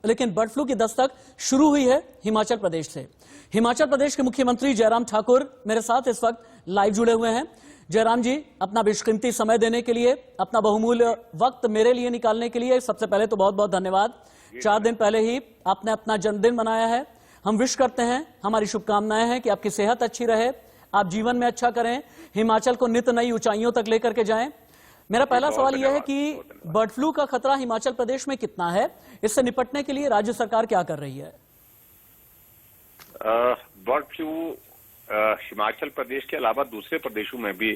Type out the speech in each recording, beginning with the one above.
लेकिन bird flu की दस्तक शुरू हुई है हिमाचल प्रदेश से। हिमाचल प्रदेश के मुख्यमंत्री जयराम ठाकुर मेरे साथ इस वक्त लाइव जुड़े हुए हैं। जयराम जी, अपना बेशकीमती समय देने के लिए, अपना बहुमूल्य वक्त मेरे लिए निकालने के लिए सबसे पहले तो बहुत बहुत धन्यवाद। 4 दिन पहले ही आपने अपना जन्मदिन मनाया है। हम विश करते हैं, हमारी शुभकामनाएं हैं कि आपकी सेहत अच्छी रहे, आप जीवन में अच्छा करें, हिमाचल को नित नई ऊंचाइयों तक लेकर के जाएं। मेरा पहला सवाल यह है कि बर्ड फ्लू का खतरा हिमाचल प्रदेश में कितना है, इससे निपटने के लिए राज्य सरकार क्या कर रही है? बर्ड फ्लू हिमाचल प्रदेश के अलावा दूसरे प्रदेशों में भी,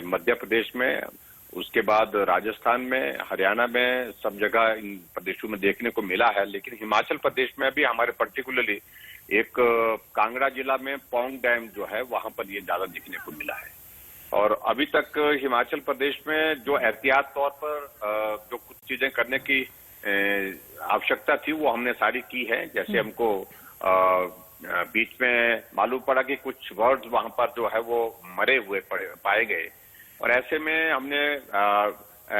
मध्य प्रदेश में, उसके बाद राजस्थान में, हरियाणा में, सब जगह इन प्रदेशों में देखने को मिला है। लेकिन हिमाचल प्रदेश में भी हमारे पर्टिकुलरली एक कांगड़ा जिला में पौंग डैम जो है वहां पर ये ज्यादा देखने को मिला है। और अभी तक हिमाचल प्रदेश में जो एहतियात तौर पर जो कुछ चीजें करने की आवश्यकता थी वो हमने सारी की है। जैसे हमको बीच में मालूम पड़ा कि कुछ बर्ड्स वहां पर जो है वो मरे हुए पाए गए, और ऐसे में हमने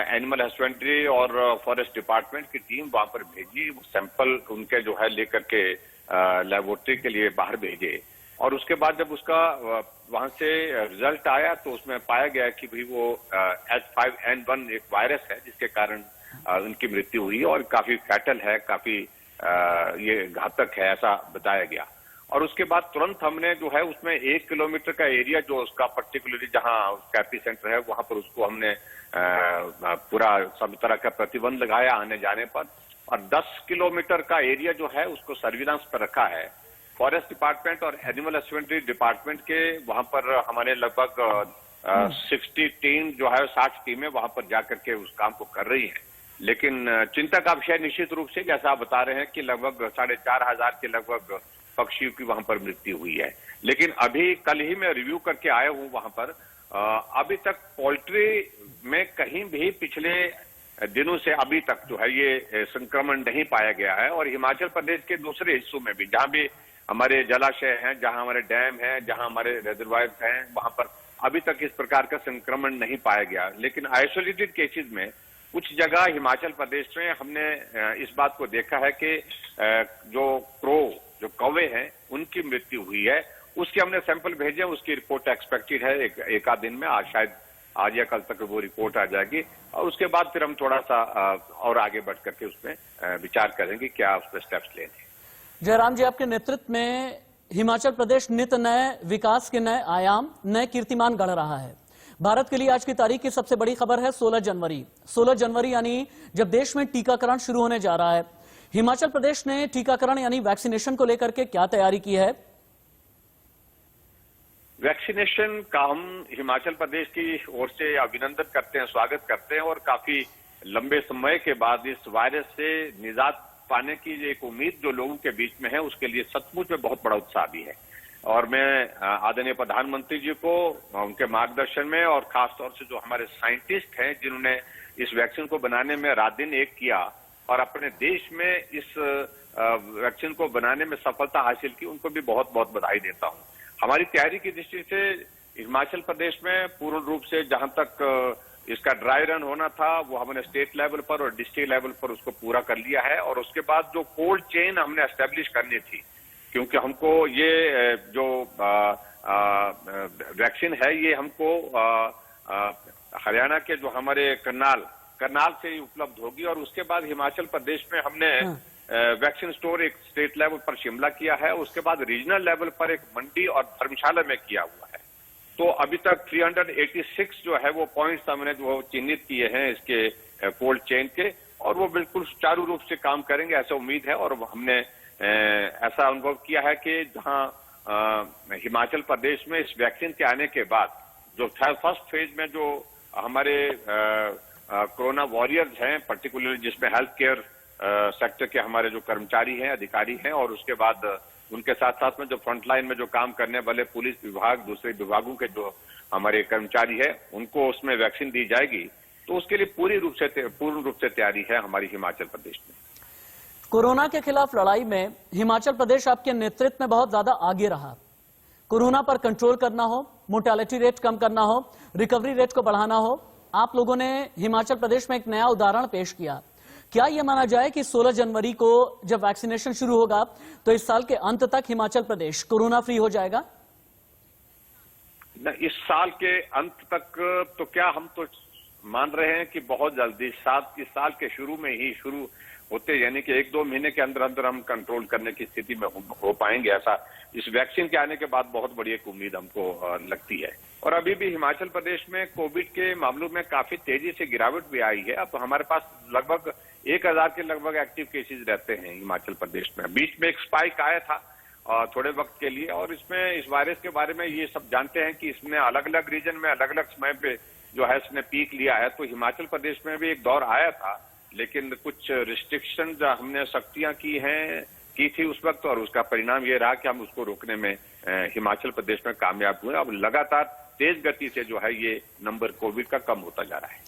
एनिमल हस्बेंड्री और फॉरेस्ट डिपार्टमेंट की टीम वहां पर भेजी। वो सैंपल उनके जो है लेकर के लेबोरेटरी के लिए बाहर भेजे, और उसके बाद जब उसका वहां से रिजल्ट आया तो उसमें पाया गया कि भाई वो H5N1 एक वायरस है जिसके कारण उनकी मृत्यु हुई, और काफी फैटल है, काफी ये घातक है, ऐसा बताया गया। और उसके बाद तुरंत हमने जो है उसमें 1 किलोमीटर का एरिया जो उसका पर्टिकुलरली जहां उसका एपी सेंटर है वहां पर उसको हमने पूरा सब तरह का प्रतिबंध लगाया आने जाने पर, और 10 किलोमीटर का एरिया जो है उसको सर्विलांस पर रखा है। फॉरेस्ट डिपार्टमेंट और एनिमल हस्बेंड्री डिपार्टमेंट के वहां पर हमारे लगभग 60 टीम जो है 60 टीमें वहां पर जाकर के उस काम को कर रही हैं। लेकिन चिंता का विषय निश्चित रूप से जैसा आप बता रहे हैं कि लगभग 4,500 के लगभग पक्षियों की वहां पर मृत्यु हुई है। लेकिन अभी कल ही मैं रिव्यू करके आया हूं वहां पर, अभी तक पोल्ट्री में कहीं भी पिछले दिनों से अभी तक जो है ये संक्रमण नहीं पाया गया है। और हिमाचल प्रदेश के दूसरे हिस्सों में भी जहां भी हमारे जलाशय हैं, जहां हमारे डैम हैं, जहां हमारे रिजर्वायर्स हैं, वहां पर अभी तक इस प्रकार का संक्रमण नहीं पाया गया। लेकिन आइसोलेटेड केसेस में कुछ जगह हिमाचल प्रदेश में हमने इस बात को देखा है कि जो कौवे हैं उनकी मृत्यु हुई है। उसके हमने सैंपल भेजे, उसकी रिपोर्ट एक्सपेक्टेड है एक आध दिन में, शायद आज या कल तक वो रिपोर्ट आ जाएगी, और उसके बाद फिर हम थोड़ा सा और आगे बढ़ करके उसमें विचार करेंगे क्या उस पर स्टेप्स लेने। जयराम जी, आपके नेतृत्व में हिमाचल प्रदेश नित नए विकास के नए आयाम, नए कीर्तिमान गढ़ रहा है। भारत के लिए आज की तारीख की सबसे बड़ी खबर है 16 जनवरी। 16 जनवरी यानी जब देश में टीकाकरण शुरू होने जा रहा है। हिमाचल प्रदेश ने टीकाकरण यानी वैक्सीनेशन को लेकर के क्या तैयारी की है? वैक्सीनेशन का हम हिमाचल प्रदेश की ओर से अभिनंदन करते हैं, स्वागत करते हैं, और काफी लंबे समय के बाद इस वायरस से निजात पाने की एक उम्मीद जो लोगों के बीच में है उसके लिए सचमुच में बहुत बड़ा उत्साह भी है। और मैं आदरणीय प्रधानमंत्री जी को उनके मार्गदर्शन में, और खासतौर से जो हमारे साइंटिस्ट हैं जिन्होंने इस वैक्सीन को बनाने में रात दिन एक किया और अपने देश में इस वैक्सीन को बनाने में सफलता हासिल की, उनको भी बहुत बहुत बधाई देता हूं। हमारी तैयारी की दृष्टि से हिमाचल प्रदेश में पूर्ण रूप से जहां तक इसका ड्राई रन होना था वो हमने स्टेट लेवल पर और डिस्ट्रिक्ट लेवल पर उसको पूरा कर लिया है। और उसके बाद जो कोल्ड चेन हमने एस्टेब्लिश करनी थी, क्योंकि हमको ये जो वैक्सीन है ये हमको हरियाणा के जो हमारे करनाल से ही उपलब्ध होगी, और उसके बाद हिमाचल प्रदेश में हमने वैक्सीन स्टोर एक स्टेट लेवल पर शिमला किया है, उसके बाद रीजनल लेवल पर एक मंडी और धर्मशाला में किया हुआ है। तो अभी तक 386 जो है वो पॉइंट्स हमने जो चिन्हित किए हैं इसके कोल्ड चेन के, और वो बिल्कुल सुचारू रूप से काम करेंगे ऐसा उम्मीद है। और हमने ऐसा अनुभव किया है कि जहां हिमाचल प्रदेश में इस वैक्सीन के आने के बाद जो फर्स्ट फेज में जो हमारे कोरोना वॉरियर्स हैं, पर्टिकुलरली जिसमें हेल्थ केयर सेक्टर के हमारे जो कर्मचारी हैं, अधिकारी हैं, और उसके बाद उनके साथ साथ में जो फ्रंटलाइन में जो काम करने वाले पुलिस विभाग, दूसरे विभागों के जो हमारे कर्मचारी हैं, उनको उसमें वैक्सीन दी जाएगी। तो उसके लिए पूर्ण रूप से तैयारी है हमारी हिमाचल प्रदेश में। कोरोना के खिलाफ लड़ाई में हिमाचल प्रदेश आपके नेतृत्व में बहुत ज्यादा आगे रहा। कोरोना पर कंट्रोल करना हो, मोर्टेलिटी रेट कम करना हो, रिकवरी रेट को बढ़ाना हो, आप लोगों ने हिमाचल प्रदेश में एक नया उदाहरण पेश किया। क्या यह माना जाए कि 16 जनवरी को जब वैक्सीनेशन शुरू होगा तो इस साल के अंत तक हिमाचल प्रदेश कोरोना फ्री हो जाएगा? न, इस साल के अंत तक तो क्या, हम तो मान रहे हैं कि बहुत जल्दी इस साल के शुरू में ही शुरू होते, यानी कि 1-2 महीने के अंदर अंदर हम कंट्रोल करने की स्थिति में हो पाएंगे। ऐसा इस वैक्सीन के आने के बाद बहुत बड़ी एक उम्मीद हमको लगती है। और अभी भी हिमाचल प्रदेश में कोविड के मामलों में काफी तेजी से गिरावट भी आई है। अब हमारे पास लगभग 1000 के लगभग एक्टिव केसेस रहते हैं हिमाचल प्रदेश में। बीच में एक स्पाइक आया था थोड़े वक्त के लिए, और इसमें इस वायरस के बारे में ये सब जानते हैं कि इसने अलग अलग रीजन में अलग अलग समय पे जो है इसने पीक लिया है। तो हिमाचल प्रदेश में भी एक दौर आया था, लेकिन कुछ रिस्ट्रिक्शन जो हमने सख्तियां की थी उस वक्त, और उसका परिणाम ये रहा कि हम उसको रोकने में हिमाचल प्रदेश में कामयाब हुए। अब लगातार तेज गति से जो है ये नंबर कोविड का कम होता जा रहा है।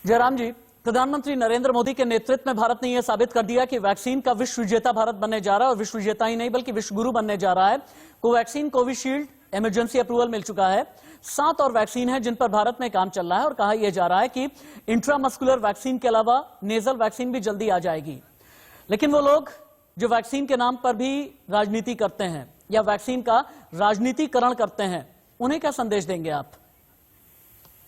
जयराम जी, प्रधानमंत्री नरेंद्र मोदी के नेतृत्व में भारत ने यह साबित कर दिया कि वैक्सीन का विश्व विजेता भारत बनने जा रहा है, और विश्व विजेता ही नहीं बल्कि विश्व गुरु बनने जा रहा है। कोवैक्सीन, कोविशील्ड इमरजेंसी अप्रूवल मिल चुका है। 7 और वैक्सीन है जिन पर भारत में काम चल रहा है, और कहा यह जा रहा है कि इंट्रामस्कुलर वैक्सीन के अलावा नेजल वैक्सीन भी जल्दी आ जाएगी। लेकिन वो लोग जो वैक्सीन के नाम पर भी राजनीति करते हैं या वैक्सीन का राजनीतिकरण करते हैं, उन्हें क्या संदेश देंगे आप?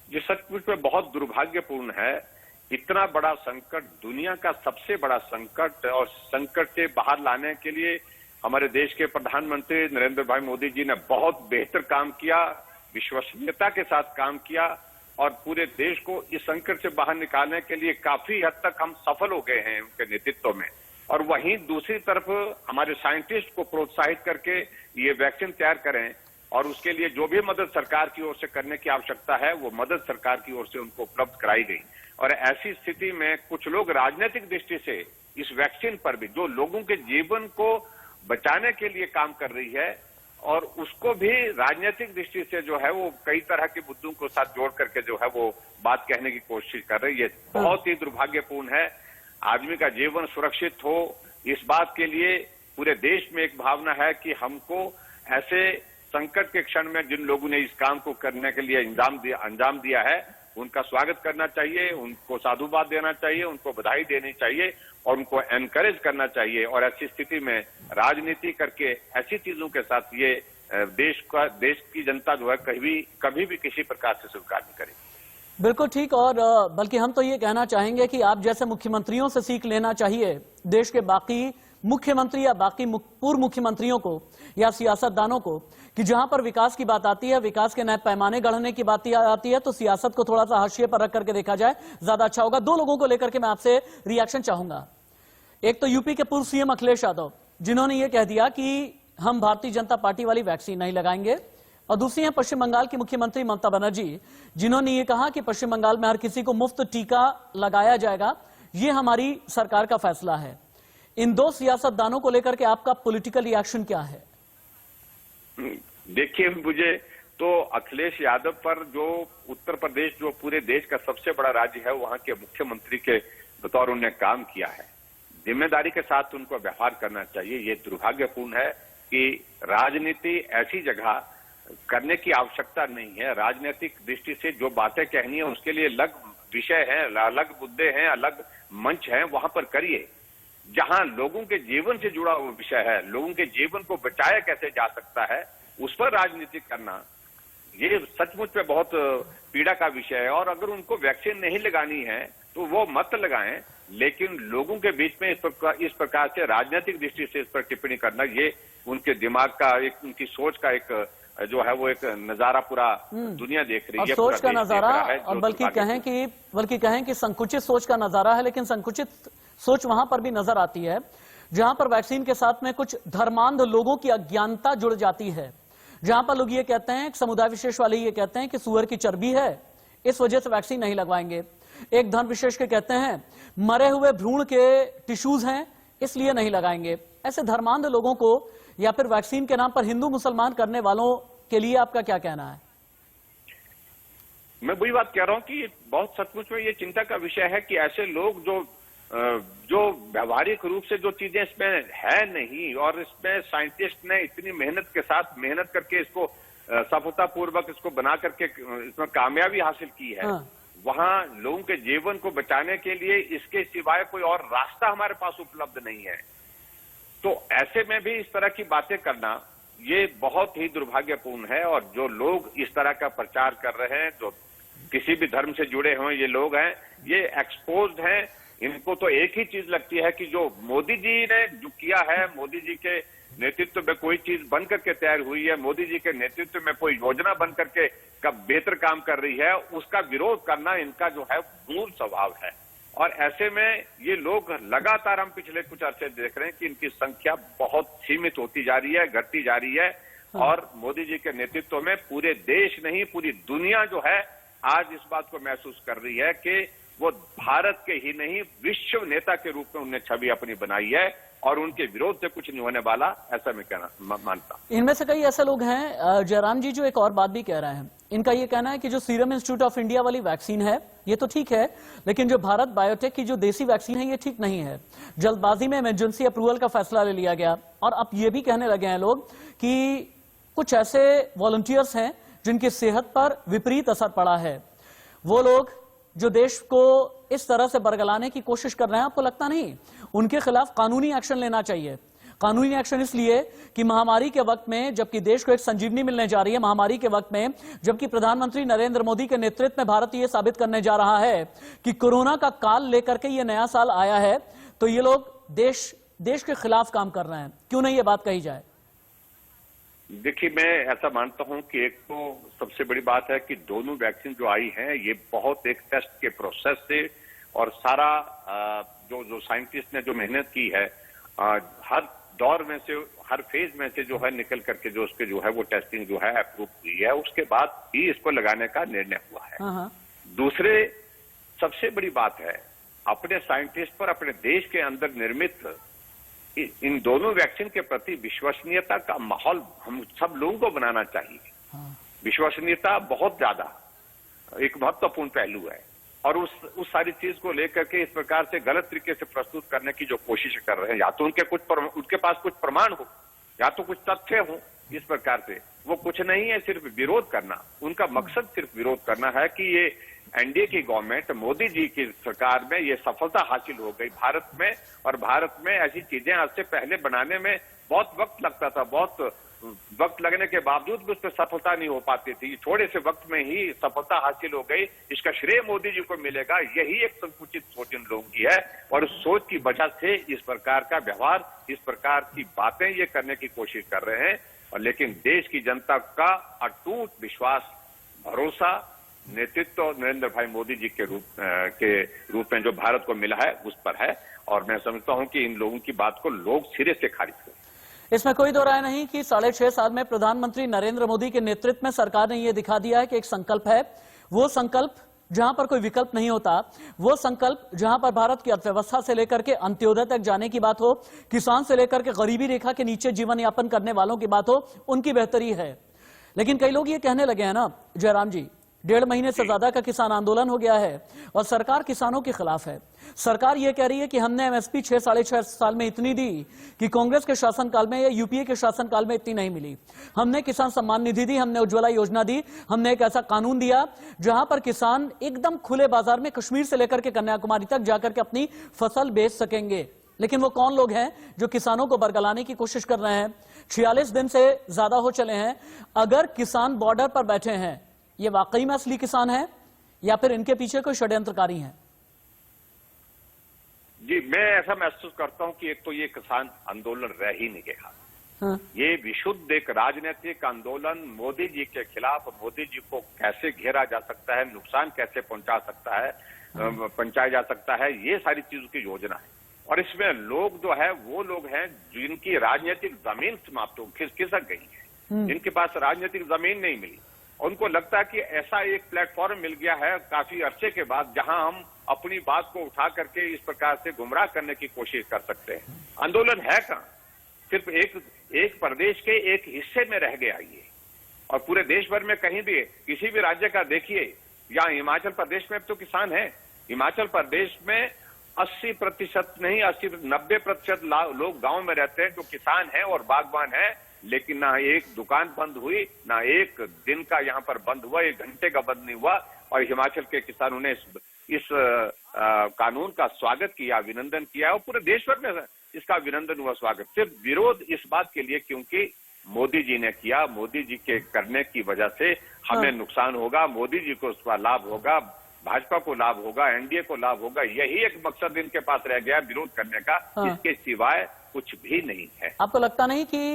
ये सचमुच में बहुत दुर्भाग्यपूर्ण है। इतना बड़ा संकट, दुनिया का सबसे बड़ा संकट, और संकट से बाहर लाने के लिए हमारे देश के प्रधानमंत्री नरेंद्र भाई मोदी जी ने बहुत बेहतर काम किया, विश्वसनीयता के साथ काम किया, और पूरे देश को इस संकट से बाहर निकालने के लिए काफी हद तक हम सफल हो गए हैं उनके नेतृत्व में। और वहीं दूसरी तरफ हमारे साइंटिस्ट को प्रोत्साहित करके ये वैक्सीन तैयार करें, और उसके लिए जो भी मदद सरकार की ओर से करने की आवश्यकता है वो मदद सरकार की ओर से उनको उपलब्ध कराई गई। और ऐसी स्थिति में कुछ लोग राजनीतिक दृष्टि से इस वैक्सीन पर भी, जो लोगों के जीवन को बचाने के लिए काम कर रही है, और उसको भी राजनीतिक दृष्टि से जो है वो कई तरह के मुद्दों को साथ जोड़ करके जो है वो बात कहने की कोशिश कर रही है। बहुत ही दुर्भाग्यपूर्ण है। आदमी का जीवन सुरक्षित हो, इस बात के लिए पूरे देश में एक भावना है कि हमको ऐसे संकट के क्षण में जिन लोगों ने इस काम को करने के लिए अंजाम दिया है, उनका स्वागत करना चाहिए, उनको साधुवाद देना चाहिए, उनको बधाई देनी चाहिए, और उनको एनकरेज करना चाहिए। और ऐसी स्थिति में राजनीति करके ऐसी चीजों के साथ ये देश की जनता जो है कभी भी किसी प्रकार से स्वीकार नहीं करेगी। बिल्कुल ठीक। और बल्कि हम तो ये कहना चाहेंगे कि आप जैसे मुख्यमंत्रियों से सीख लेना चाहिए देश के बाकी मुख्यमंत्री या बाकी पूर्व मुख्यमंत्रियों को या सियासतदानों को, कि जहां पर विकास की बात आती है, विकास के नए पैमाने गढ़ने की बात आती है, तो सियासत को थोड़ा सा हाशिए पर रख करके देखा जाए, ज्यादा अच्छा होगा। 2 लोगों को लेकर के मैं आपसे रिएक्शन चाहूंगा। एक तो यूपी के पूर्व सीएम अखिलेश यादव, जिन्होंने ये कह दिया कि हम भारतीय जनता पार्टी वाली वैक्सीन नहीं लगाएंगे, और दूसरी है पश्चिम बंगाल की मुख्यमंत्री ममता बनर्जी, जिन्होंने ये कहा कि पश्चिम बंगाल में हर किसी को मुफ्त टीका लगाया जाएगा, ये हमारी सरकार का फैसला है। इन 2 सियासतदानों को लेकर के आपका पॉलिटिकल रिएक्शन क्या है? देखिए, मुझे तो अखिलेश यादव पर, जो उत्तर प्रदेश जो पूरे देश का सबसे बड़ा राज्य है, वहां के मुख्यमंत्री के बतौर उन्होंने काम किया है, जिम्मेदारी के साथ उनको व्यवहार करना चाहिए। ये दुर्भाग्यपूर्ण है कि राजनीति ऐसी जगह करने की आवश्यकता नहीं है। राजनीतिक दृष्टि से जो बातें कहनी है उसके लिए अलग विषय है, अलग मुद्दे हैं, अलग मंच है, वहां पर करिए। जहां लोगों के जीवन से जुड़ा हुआ विषय है, लोगों के जीवन को बचाया कैसे जा सकता है, उस पर राजनीति करना, ये सचमुच में बहुत पीड़ा का विषय है। और अगर उनको वैक्सीन नहीं लगानी है तो वो मत लगाएं, लेकिन लोगों के बीच में इस प्रकार से राजनीतिक दृष्टि से इस पर टिप्पणी करना, ये उनके दिमाग का एक, उनकी सोच का एक जो है वो एक नजारा पूरा दुनिया देख रही है, सोच का नजारा, और बल्कि कहें कि संकुचित सोच का नजारा है। लेकिन संकुचित सोच वहां पर भी नजर आती है जहां पर वैक्सीन के साथ में कुछ धर्मांध लोगों की अज्ञानता जुड़ जाती है, जहां पर लोग ये कहते हैं, समुदाय विशेष वाले ये कहते हैं कि सुअर की चर्बी है, इस वजह से वैक्सीन नहीं लगवाएंगे। एक धर्म विशेष के कहते हैं मरे हुए भ्रूण के टिश्यूज हैं, इसलिए नहीं लगाएंगे। ऐसे धर्मांध लोगों को या फिर वैक्सीन के नाम पर हिंदू मुसलमान करने वालों के लिए आपका क्या कहना है? मैं वही बात कह रहा हूं कि बहुत सचमुच में ये चिंता का विषय है कि ऐसे लोग जो व्यवहारिक रूप से जो चीजें इसमें है नहीं, और इसमें साइंटिस्ट ने इतनी मेहनत करके इसको सफलतापूर्वक इसको बना करके इसमें कामयाबी हासिल की है, वहां लोगों के जीवन को बचाने के लिए इसके सिवाय कोई और रास्ता हमारे पास उपलब्ध नहीं है। तो ऐसे में भी इस तरह की बातें करना ये बहुत ही दुर्भाग्यपूर्ण है। और जो लोग इस तरह का प्रचार कर रहे हैं, जो किसी भी धर्म से जुड़े हुए ये लोग हैं, ये एक्सपोज्ड हैं। इनको तो एक ही चीज लगती है कि जो मोदी जी ने जो किया है, मोदी जी के नेतृत्व में कोई चीज बन करके तैयार हुई है, मोदी जी के नेतृत्व में कोई योजना बन करके कब बेहतर काम कर रही है, उसका विरोध करना इनका जो है मूल स्वभाव है। और ऐसे में ये लोग लगातार, हम पिछले कुछ अरसे देख रहे हैं कि इनकी संख्या बहुत सीमित होती जा रही है, घटती जा रही है। और मोदी जी के नेतृत्व में पूरे देश नहीं, पूरी दुनिया जो है आज इस बात को महसूस कर रही है कि वो भारत के ही नहीं, विश्व नेता के रूप में उन्हें छवि अपनी बनाई है। और उनके विरोध से कुछ नहीं होने वाला, ऐसा मैं कहना मानता हूं। इनमें से कई ऐसे लोग हैं, जयराम जी, जो एक और बात भी कह रहे हैं। इनका ये कहना है कि जो सीरम इंस्टीट्यूट ऑफ इंडिया वाली वैक्सीन है ये तो ठीक है, लेकिन जो भारत बायोटेक की जो देसी वैक्सीन है ये ठीक नहीं है। जल्दबाजी में इमरजेंसी अप्रूवल का फैसला ले लिया गया। और अब ये भी कहने लगे हैं लोग कि कुछ ऐसे वॉलंटियर्स हैं जिनकी सेहत पर विपरीत असर पड़ा है। वो लोग जो देश को इस तरह से बरगलाने की कोशिश कर रहे हैं, आपको लगता नहीं उनके खिलाफ कानूनी एक्शन लेना चाहिए? कानूनी एक्शन इसलिए कि महामारी के वक्त में, जबकि देश को एक संजीवनी मिलने जा रही है, महामारी के वक्त में जबकि प्रधानमंत्री नरेंद्र मोदी के नेतृत्व में भारत ये साबित करने जा रहा है कि कोरोना का काल लेकर के ये नया साल आया है, तो ये लोग देश के खिलाफ काम कर रहे हैं। क्यों नहीं ये बात कही जाए? देखिए, मैं ऐसा मानता हूं कि एक तो सबसे बड़ी बात है कि दोनों वैक्सीन जो आई हैं ये बहुत एक टेस्ट के प्रोसेस से और सारा जो साइंटिस्ट ने जो मेहनत की है, हर दौर में से, हर फेज में से जो है निकल करके जो उसके जो है वो टेस्टिंग जो है अप्रूव हुई है, उसके बाद ही इसको लगाने का निर्णय हुआ है। दूसरे सबसे बड़ी बात है, अपने साइंटिस्ट पर अपने देश के अंदर निर्मित इन दोनों वैक्सीन के प्रति विश्वसनीयता का माहौल हम सब लोगों को बनाना चाहिए। विश्वसनीयता बहुत ज्यादा एक महत्वपूर्ण पहलू है। और उस सारी चीज को लेकर के इस प्रकार से गलत तरीके से प्रस्तुत करने की जो कोशिश कर रहे हैं, या तो उनके पास कुछ प्रमाण हो, या तो कुछ तथ्य हो, इस प्रकार से वो कुछ नहीं है, सिर्फ विरोध करना। उनका मकसद सिर्फ विरोध करना है कि ये एनडीए की गवर्नमेंट, मोदी जी की सरकार में ये सफलता हासिल हो गई भारत में। और भारत में ऐसी चीजें आज से पहले बनाने में बहुत वक्त लगता था, बहुत वक्त लगने के बावजूद भी उस पर सफलता नहीं हो पाती थी। थोड़े से वक्त में ही सफलता हासिल हो गई, इसका श्रेय मोदी जी को मिलेगा। यही एक संकुचित सोच इन लोगों की है और उस सोच की वजह से इस प्रकार का व्यवहार, इस प्रकार की बातें ये करने की कोशिश कर रहे हैं। और लेकिन देश की जनता का अटूट विश्वास, भरोसा, नेतृत्व नरेंद्र भाई मोदी जी के रूप में जो भारत को मिला है उस पर है। और मैं समझता हूं कि इन लोगों की बात को लोग सिरे से खारिज करें। इसमें कोई दो राय नहीं कि 6.5 साल में प्रधानमंत्री नरेंद्र मोदी के नेतृत्व में सरकार ने यह दिखा दिया है कि एक संकल्प है। वो संकल्प जहां पर कोई विकल्प नहीं होता, वो संकल्प जहां पर भारत की अर्थव्यवस्था से लेकर के अंत्योदय तक जाने की बात हो, किसान से लेकर के गरीबी रेखा के नीचे जीवन यापन करने वालों की बात हो, उनकी बेहतरी है। लेकिन कई लोग ये कहने लगे हैं ना जयराम जी, 1.5 महीने से ज्यादा का किसान आंदोलन हो गया है और सरकार किसानों के खिलाफ है। सरकार ये कह रही है कि हमने एमएसपी 6-6.5 साल में इतनी दी कि कांग्रेस के शासनकाल में या यूपीए के शासनकाल में इतनी नहीं मिली। हमने किसान सम्मान निधि दी, हमने उज्ज्वला योजना दी, हमने एक ऐसा कानून दिया जहां पर किसान एकदम खुले बाजार में कश्मीर से लेकर के कन्याकुमारी तक जाकर के अपनी फसल बेच सकेंगे। लेकिन वो कौन लोग हैं जो किसानों को बरगलाने की कोशिश कर रहे हैं? 46 दिन से ज्यादा हो चले हैं। अगर किसान बॉर्डर पर बैठे हैं, ये वाकई में असली किसान है या फिर इनके पीछे कोई षड्यंत्रकारी है? जी, मैं ऐसा महसूस करता हूं कि एक तो ये किसान आंदोलन रह ही नहीं गया। ये विशुद्ध एक राजनीतिक आंदोलन, मोदी जी के खिलाफ, मोदी जी को कैसे घेरा जा सकता है, नुकसान कैसे पहुंचाया जा सकता है, ये सारी चीजों की योजना है। और इसमें लोग जो है वो लोग हैं जिनकी राजनीतिक जमीन समाप्त हो खिसक गई है, जिनके पास राजनीतिक जमीन नहीं मिली। उनको लगता है कि ऐसा एक प्लेटफॉर्म मिल गया है काफी अरसे के बाद जहां हम अपनी बात को उठा करके इस प्रकार से गुमराह करने की कोशिश कर सकते हैं। आंदोलन है कहां? सिर्फ एक प्रदेश के एक हिस्से में रह गया ये। और पूरे देश भर में कहीं भी किसी भी राज्य का देखिए, या हिमाचल प्रदेश में तो किसान है। हिमाचल प्रदेश में 80% नहीं 80-90% लोग गांव में रहते हैं जो किसान हैं और बागवान हैं। लेकिन ना एक दुकान बंद हुई, ना एक दिन का यहां पर बंद हुआ, 1 घंटे का बंद नहीं हुआ। और हिमाचल के किसानों ने इस कानून का स्वागत किया, अभिनंदन किया और पूरे देश भर में इसका अभिनंदन हुआ, स्वागत। सिर्फ विरोध इस बात के लिए क्योंकि मोदी जी ने किया, मोदी जी के करने की वजह से हमें नुकसान होगा, मोदी जी को उसका लाभ होगा, भाजपा को लाभ होगा, एनडीए को लाभ होगा, यही एक मकसद इनके पास रह गया विरोध करने का, इसके सिवाय कुछ भी नहीं है। आपको लगता नहीं कि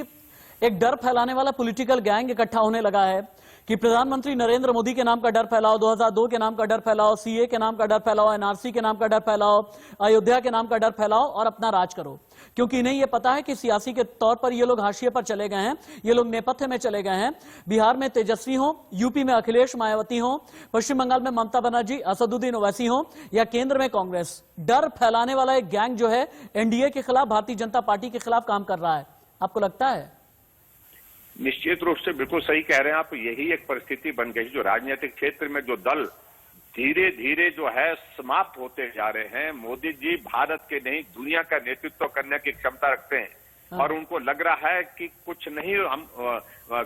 एक डर फैलाने वाला पॉलिटिकल गैंग इकट्ठा होने लगा है कि प्रधानमंत्री नरेंद्र मोदी के नाम का डर फैलाओ, 2002 के नाम का डर फैलाओ, सीए के नाम का डर फैलाओ, एनआरसी के नाम का डर फैलाओ, अयोध्या के नाम का डर फैलाओ और अपना राज करो? क्योंकि इन्हें यह पता है कि सियासी के तौर पर ये लोग हाशिए पर चले गए हैं, ये लोग नेपथ्य में चले गए हैं। बिहार में तेजस्वी हो, यूपी में अखिलेश मायावती हो, पश्चिम बंगाल में ममता बनर्जी, असदुद्दीन ओवैसी हो या केंद्र में कांग्रेस, डर फैलाने वाला एक गैंग जो है एनडीए के खिलाफ, भारतीय जनता पार्टी के खिलाफ काम कर रहा है। आपको लगता है? निश्चित रूप से बिल्कुल सही कह रहे हैं आप। यही एक परिस्थिति बन गई जो राजनीतिक क्षेत्र में जो दल धीरे धीरे जो है समाप्त होते जा रहे हैं। मोदी जी भारत के नहीं दुनिया का नेतृत्व करने की क्षमता रखते हैं और उनको लग रहा है कि कुछ नहीं हम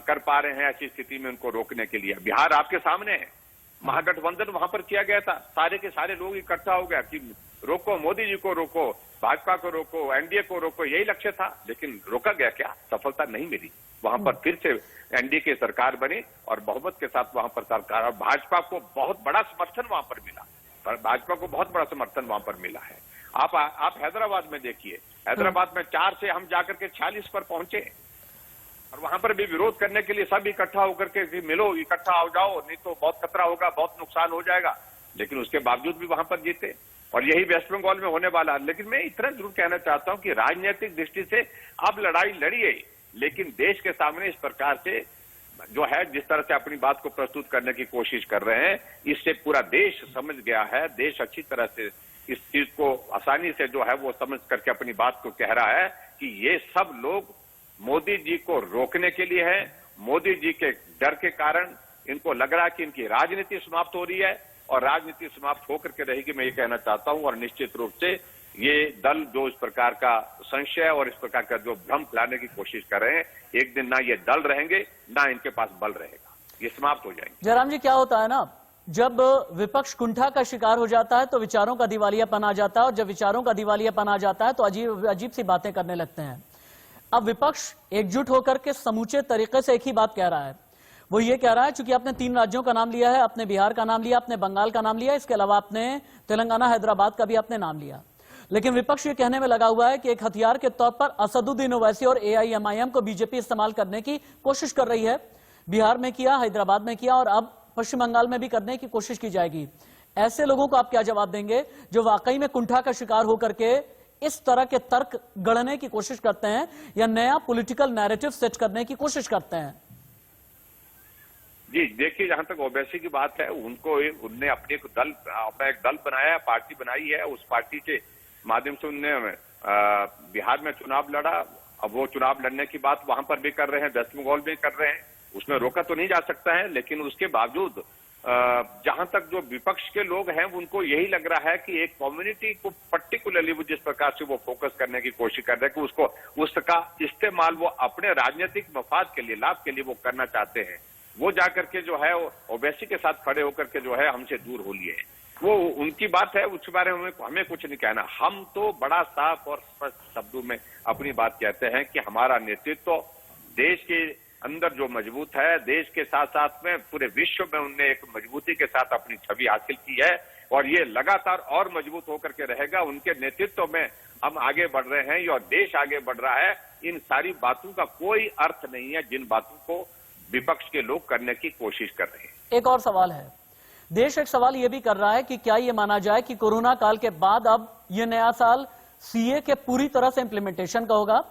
कर पा रहे हैं। ऐसी स्थिति में उनको रोकने के लिए बिहार आपके सामने है, महागठबंधन वहां पर किया गया था, सारे के सारे लोग इकट्ठा हो गया कि रोको, मोदी जी को रोको, भाजपा को रोको, एनडीए को रोको, यही लक्ष्य था। लेकिन रोका गया क्या? सफलता नहीं मिली। वहां पर फिर से एनडीए की सरकार बनी और बहुमत के साथ वहां पर सरकार, और भाजपा को बहुत बड़ा समर्थन वहां पर मिला, भाजपा को बहुत बड़ा समर्थन वहां पर मिला है। आप हैदराबाद में देखिए, हैदराबाद में 4 से हम जाकर के 46 पर पहुंचे और वहां पर भी विरोध करने के लिए सब इकट्ठा होकर के मिलो, इकट्ठा हो जाओ, नहीं तो बहुत खतरा होगा, बहुत नुकसान हो जाएगा। लेकिन उसके बावजूद भी वहां पर जीते और यही वेस्ट बंगाल में होने वाला है। लेकिन मैं इतना जरूर कहना चाहता हूं कि राजनीतिक दृष्टि से आप लड़ाई लड़िए, लेकिन देश के सामने इस प्रकार से जो है जिस तरह से अपनी बात को प्रस्तुत करने की कोशिश कर रहे हैं, इससे पूरा देश समझ गया है। देश अच्छी तरह से इस चीज को आसानी से जो है वो समझ करके अपनी बात को कह रहा है कि ये सब लोग मोदी जी को रोकने के लिए है। मोदी जी के डर के कारण इनको लग रहा है कि इनकी राजनीति समाप्त हो रही है और राजनीति समाप्त होकर के रहेगी, मैं ये कहना चाहता हूं। और निश्चित रूप से ये दल जो इस प्रकार का संशय और इस प्रकार का जो भ्रम फैलाने की कोशिश कर रहे हैं, एक दिन ना ये दल रहेंगे ना इनके पास बल रहेगा, ये समाप्त हो जाएंगे। जयराम जी, क्या होता है ना, जब विपक्ष कुंठा का शिकार हो जाता है तो विचारों का दिवालियापन आ जाता है और जब विचारों का दिवालियापन आ जाता है तो अजीब सी बातें करने लगते हैं। अब विपक्ष एकजुट होकर के समूचे तरीके से एक ही बात कह रहा है। वो ये कह रहा है, चूंकि आपने 3 राज्यों का नाम लिया है, आपने बिहार का नाम लिया, आपने बंगाल का नाम लिया, इसके अलावा आपने तेलंगाना, हैदराबाद का भी आपने नाम लिया, लेकिन विपक्ष ये कहने में लगा हुआ है कि एक हथियार के तौर पर असदुद्दीन ओवैसी और एआईएमआईएम को बीजेपी इस्तेमाल करने की कोशिश कर रही है। बिहार में किया, हैदराबाद में किया और अब पश्चिम बंगाल में भी करने की कोशिश की जाएगी। ऐसे लोगों को आप क्या जवाब देंगे जो वाकई में कुंठा का शिकार होकर के इस तरह के तर्क गढ़ने की कोशिश करते हैं या नया पॉलिटिकल नैरेटिव सेट करने की कोशिश करते हैं? जी देखिए, जहां तक ओवैसी की बात है, उनने अपने एक दल बनाया है, पार्टी बनाई है। उस पार्टी के माध्यम से उनने बिहार में चुनाव लड़ा। अब वो चुनाव लड़ने की बात वहां पर भी कर रहे हैं, वेस्ट बंगाल में कर रहे हैं, उसमें रोका तो नहीं जा सकता है। लेकिन उसके बावजूद जहां तक जो विपक्ष के लोग हैं उनको यही लग रहा है कि एक कम्युनिटी को पर्टिकुलरली वो जिस प्रकार से वो फोकस करने की कोशिश कर रहे हैं कि उसका इस्तेमाल वो अपने राजनीतिक मफाद के लिए, लाभ के लिए वो करना चाहते हैं। वो जाकर के जो है ओवैसी के साथ खड़े होकर के जो है हमसे दूर हो लिए, वो उनकी बात है, उसके बारे में हमें कुछ नहीं कहना। हम तो बड़ा साफ और स्पष्ट शब्दों में अपनी बात कहते हैं कि हमारा नेतृत्व देश के अंदर जो मजबूत है, देश के साथ साथ में पूरे विश्व में उनने एक मजबूती के साथ अपनी छवि हासिल की है और ये लगातार और मजबूत होकर के रहेगा। उनके नेतृत्व में हम आगे बढ़ रहे हैं और देश आगे बढ़ रहा है। इन सारी बातों का कोई अर्थ नहीं है जिन बातों को विपक्ष के लोग करने की कोशिश कर रहे हैं। एक और सवाल है, देश एक सवाल यह भी कर रहा है कि क्या यह माना जाए कि कोरोना काल के बाद अब यह नया साल सीए के पूरी तरह से इंप्लीमेंटेशन का होगा,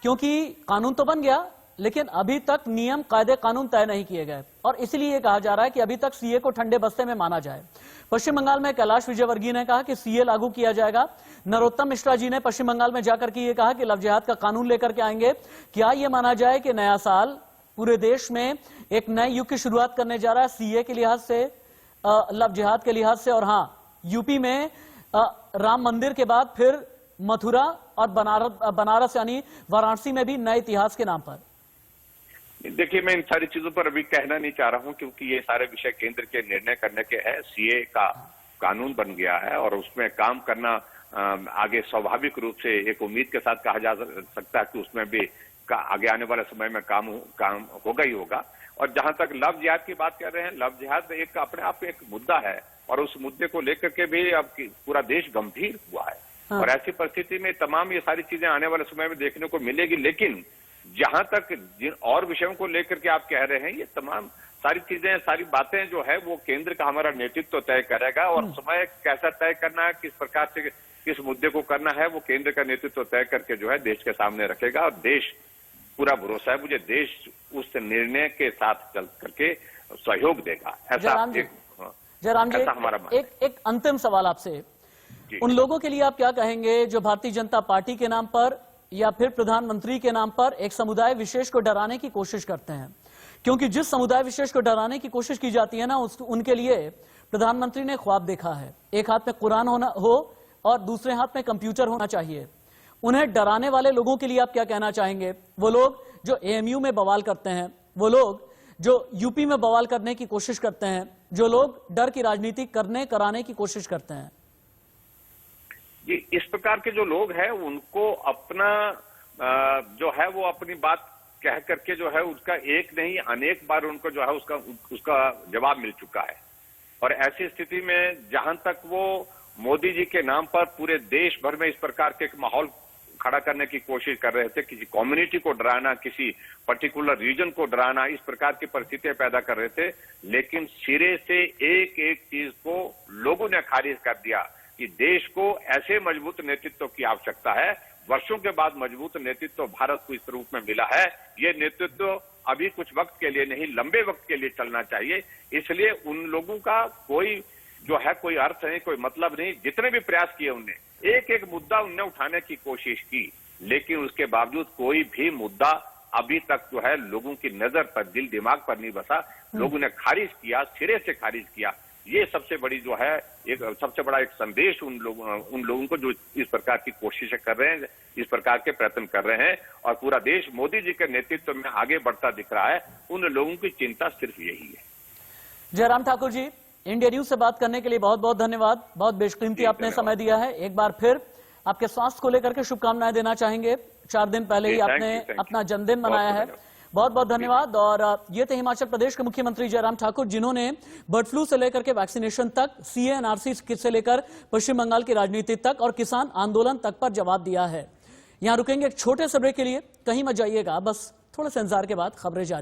क्योंकि कानून तो बन गया लेकिन अभी तक नियम कायदे कानून तय नहीं किए गए और इसलिए कहा जा रहा है कि अभी तक सीए को ठंडे बस्ते में माना जाए। पश्चिम बंगाल में कैलाश विजयवर्गीय ने कहा कि सीए लागू किया जाएगा। नरोत्तम मिश्रा जी ने पश्चिम बंगाल में जाकर के ये कहा कि लव जिहाद का कानून लेकर के आएंगे। क्या यह माना जाए कि नया साल पूरे देश में एक नए युग की शुरुआत करने जा रहा है सीए के लिहाज से, लव जिहाद के लिहाज से? और हाँ, यूपी में राम मंदिर के बाद फिर मथुरा और बनारस यानी वाराणसी में भी नए इतिहास के नाम पर। देखिए, मैं इन सारी चीजों पर अभी कहना नहीं चाह रहा हूं, क्योंकि ये सारे विषय केंद्र के निर्णय करने के हैं। सीए का कानून बन गया है और उसमें काम करना आगे स्वाभाविक रूप से एक उम्मीद के साथ कहा जा सकता है कि उसमें भी आगे आने वाले समय में काम होगा ही होगा। और जहां तक लव जिहाद की बात कर रहे हैं, लव जिहाद एक अपने आप में एक मुद्दा है और उस मुद्दे को लेकर के भी अब पूरा देश गंभीर हुआ है। हाँ। और ऐसी परिस्थिति में तमाम ये सारी चीजें आने वाले समय में देखने को मिलेगी। लेकिन जहां तक जिन और विषयों को लेकर के आप कह रहे हैं, ये तमाम सारी चीजें, सारी बातें जो है वो केंद्र का हमारा नेतृत्व तय करेगा और समय कैसा तय करना है, किस प्रकार से किस मुद्दे को करना है, वो केंद्र का नेतृत्व तय करके जो है देश के सामने रखेगा। और देश, पूरा भरोसा है मुझे, देश उस निर्णय के साथ चल करके सहयोग देगा। ऐसा जयराम जी, एक अंतिम सवाल आपसे, उन लोगों के लिए आप क्या कहेंगे जो भारतीय जनता पार्टी के नाम पर या फिर प्रधानमंत्री के नाम पर एक समुदाय विशेष को डराने की कोशिश करते हैं? क्योंकि जिस समुदाय विशेष को डराने की कोशिश की जाती है ना, उनके लिए प्रधानमंत्री ने ख्वाब देखा है, एक हाथ में कुरान हो और दूसरे हाथ में कंप्यूटर होना चाहिए। उन्हें डराने वाले लोगों के लिए आप क्या कहना चाहेंगे? वो लोग जो एएमयू में बवाल करते हैं, वो लोग जो यूपी में बवाल करने की कोशिश करते हैं, जो लोग डर की राजनीति कराने की कोशिश करते हैं। ये इस प्रकार के जो लोग हैं उनको अपना जो है वो अपनी बात कह करके जो है उसका एक नहीं अनेक बार उनको जो है उसका जवाब मिल चुका है। और ऐसी स्थिति में जहां तक वो मोदी जी के नाम पर पूरे देश भर में इस प्रकार के एक माहौल खड़ा करने की कोशिश कर रहे थे, किसी कम्युनिटी को डराना, किसी पर्टिकुलर रीजन को डराना, इस प्रकार की परिस्थितियां पैदा कर रहे थे। लेकिन सिरे से एक एक चीज को लोगों ने खारिज कर दिया कि देश को ऐसे मजबूत नेतृत्व की आवश्यकता है। वर्षों के बाद मजबूत नेतृत्व भारत को इस रूप में मिला है। ये नेतृत्व अभी कुछ वक्त के लिए नहीं, लंबे वक्त के लिए चलना चाहिए। इसलिए उन लोगों का कोई जो है कोई अर्थ नहीं, कोई मतलब नहीं। जितने भी प्रयास किए उनने, एक एक मुद्दा उनने उठाने की कोशिश की, लेकिन उसके बावजूद कोई भी मुद्दा अभी तक जो है लोगों की नजर पर, दिल दिमाग पर नहीं बसा। लोगों ने खारिज किया, सिरे से खारिज किया। ये सबसे बड़ी जो है सबसे बड़ा एक संदेश उन लोगों को जो इस प्रकार की कोशिशें कर रहे हैं, इस प्रकार के प्रयत्न कर रहे हैं और पूरा देश मोदी जी के नेतृत्व में आगे बढ़ता दिख रहा है, उन लोगों की चिंता सिर्फ यही है। जयराम ठाकुर जी, इंडिया न्यूज से बात करने के लिए बहुत बहुत धन्यवाद। बहुत बेशकीमती आपने समय दिया है। एक बार फिर आपके स्वास्थ्य को लेकर के शुभकामनाएं देना चाहेंगे। 4 दिन पहले ही आपने अपना जन्मदिन मनाया है। बहुत बहुत धन्यवाद। और ये थे हिमाचल प्रदेश के मुख्यमंत्री जयराम ठाकुर, जिन्होंने बर्ड फ्लू से लेकर के वैक्सीनेशन तक, सीए एनआरसी से लेकर पश्चिम बंगाल की राजनीति तक और किसान आंदोलन तक पर जवाब दिया है। यहां रुकेंगे एक छोटे से ब्रेक के लिए, कहीं मत जाइएगा, बस थोड़े से इंतजार के बाद खबरें जारी।